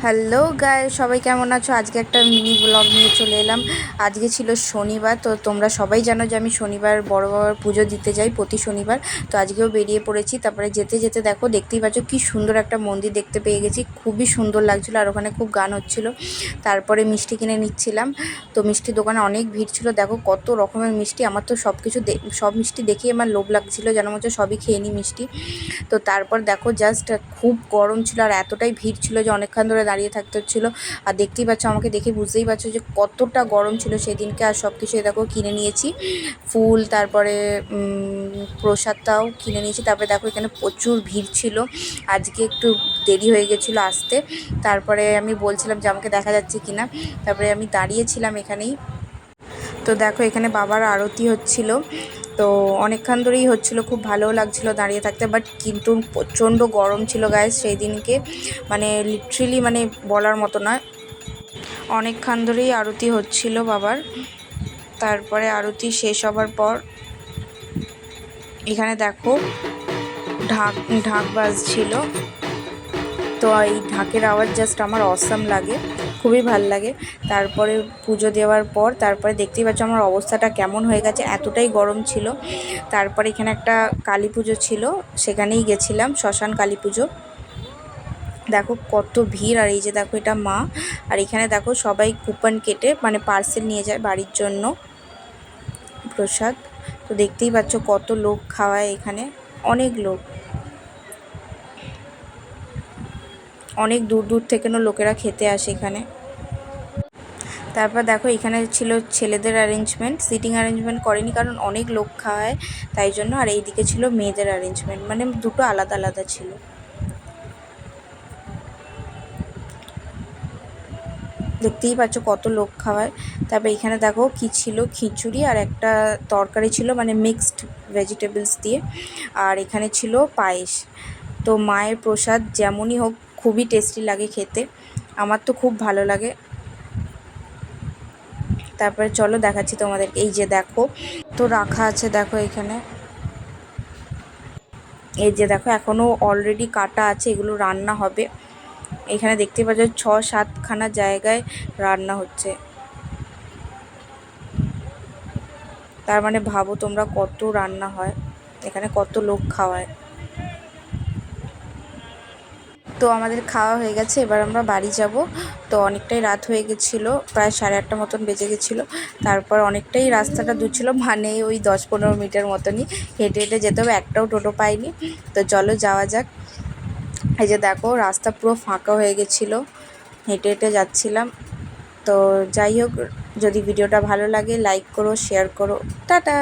Hello guys, সবাই কেমন আছো? আজকে একটা মিনি ব্লগ নিয়ে চলে এলাম। আজকে ছিল শনিবার, তো তোমরা সবাই জানো যে আমি শনিবার বড় বাবার পুজো দিতে যাই প্রতি শনিবার। তো আজকেও বেরিয়ে পড়েছি। তারপরে যেতে যেতে দেখতেই পাচ্ছ কি সুন্দর একটা মন্দির দেখতে পেয়ে গেছি, খুবই সুন্দর লাগছিলো। আর ওখানে খুব গান হচ্ছিলো। তারপরে মিষ্টি কিনে নিচ্ছিলাম। তো মিষ্টির দোকানে অনেক ভিড় ছিল, দেখো কত রকমের মিষ্টি। আমার তো সব মিষ্টি দেখেই আমার লোভ লাগছিলো, যেন মনে হচ্ছে সবই খেয়ে নিই মিষ্টি। তো তারপর দেখো জাস্ট খুব গরম ছিল, আর এতটাই ভিড় ছিল যে অনেকক্ষণ ধরে দাঁড়িয়ে থাকতে হচ্ছিলো। আর দেখতেই পাচ্ছ, আমাকে দেখে বুঝতেই পারছো যে কতটা গরম ছিল সেদিনকে। আর সব কিছু দেখো কিনে নিয়েছি, ফুল, তারপরে প্রসাদটাও কিনে নিয়েছি। তারপরে দেখো এখানে প্রচুর ভিড় ছিল, আজকে একটু দেরি হয়ে গেছিলো আসতে। তারপরে আমি বলছিলাম যে আমাকে দেখা যাচ্ছে কিনা, তারপরে আমি দাঁড়িয়েছিলাম এখানেই। তো দেখো এখানে বাবার আরতি হচ্ছিল, তো অনেকক্ষণ ধরেই হচ্ছিলো, খুব ভালোও লাগছিলো দাঁড়িয়ে থাকতে। বাট কিন্তু প্রচণ্ড গরম ছিল গাইস সেই দিনকে, মানে লিটারেলি মানে বলার মতো নয়। অনেকক্ষণ ধরেই আরতি হচ্ছিল বাবার। তারপরে আরতি শেষ হবার পর এখানে দেখো ঢাক ঢাক বাজছিল। তো এই ঢাকের আওয়াজ জাস্ট আমার অসাম লাগে, খুবই ভাল লাগে। তারপরে পুজো দেওয়ার পর তারপরে দেখতেই পাচ্ছ আমার অবস্থাটা কেমন হয়ে গেছে, এতটাই গরম ছিল। তারপরে এখানে একটা কালী পুজো ছিল, সেখানেই গেছিলাম, শ্মশান কালী পুজো। দেখো কত ভিড়। আর এই যে দেখো এটা মা। আর এখানে দেখো সবাই কুপন কেটে মানে পার্সেল নিয়ে যায় বাড়ির জন্য প্রসাদ। তো দেখতেই পাচ্ছ কত লোক খাওয়ায় এখানে, অনেক লোক, অনেক দূর দূর থেকেও লোকেরা খেতে আসে এখানে। তারপর দেখো এখানে ছিল ছেলেদের অ্যারেঞ্জমেন্ট, সিটিং অ্যারেঞ্জমেন্ট করেনি কারণ অনেক লোক খাওয়ায় তাই জন্য। আর এইদিকে ছিল মেয়েদের অ্যারেঞ্জমেন্ট, মানে দুটো আলাদা আলাদা ছিল। দেখতেই পাচ্ছ কত লোক খাওয়ায়। তারপর এখানে দেখো কি ছিল, খিচুড়ি আর একটা তরকারি ছিল, মানে মিক্সড ভেজিটেবলস দিয়ে। আর এখানে ছিল পায়েস। তো মায়ের প্রসাদ যেমনই হোক খুবই টেস্টি লাগে খেতে, আমার তো খুব ভালো লাগে। তারপরে চলো দেখাচ্ছি তোমাদের, এই যে দেখো তো রাখা আছে, দেখো এখানে, এই যে দেখো এখনও অলরেডি কাটা আছে, এগুলো রান্না হবে। এখানে দেখতে পাচ্ছ 6-7খানা জায়গায় রান্না হচ্ছে। তার মানে ভাবো তোমরা কত রান্না হয় এখানে, কত লোক খাওয়ায়। তো আমাদের খাওয়া হয়ে গেছে, এবার আমরা বাড়ি যাব। তো অনেকটাই রাত হয়ে গেছিলো, প্রায় 8:30 মতন বেজে গেছিলো। তারপর অনেকটাই রাস্তাটা দূর ছিল, মানে ওই 10-15 মিনিটের মতনই হেঁটে হেঁটে যেতে হবে, একটাও টোটো পাইনি। তো চলো যাওয়া যাক। এই যে দেখো রাস্তা পুরো ফাঁকা হয়ে গেছিলো, হেঁটে হেঁটে যাচ্ছিলাম। তো যাই হোক, যদি ভিডিওটা ভালো লাগে লাইক করো, শেয়ার করো, টাটা।